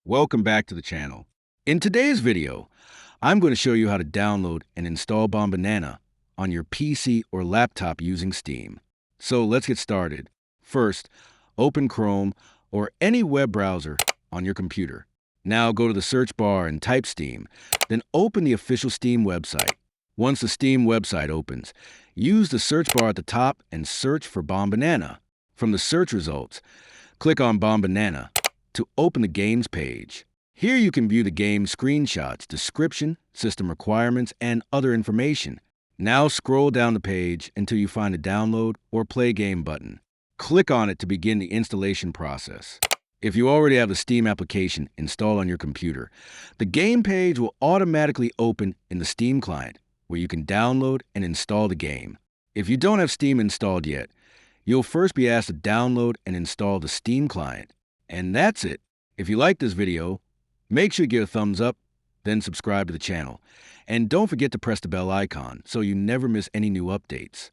Welcome back to the channel. In today's video, I'm going to show you how to download and install BOMBANANA on your PC or laptop using Steam. So let's get started. First, open Chrome or any web browser on your computer. Now go to the search bar and type Steam, then open the official Steam website. Once the Steam website opens, use the search bar at the top and search for BOMBANANA. From the search results, click on BOMBANANA to open the games page. Here you can view the game screenshots, description, system requirements, and other information. Now scroll down the page until you find the download or play game button. Click on it to begin the installation process. If you already have the Steam application installed on your computer, the game page will automatically open in the Steam client, where you can download and install the game. If you don't have Steam installed yet, you'll first be asked to download and install the Steam client. And that's it. If you like this video, make sure you give a thumbs up, then subscribe to the channel. And don't forget to press the bell icon so you never miss any new updates.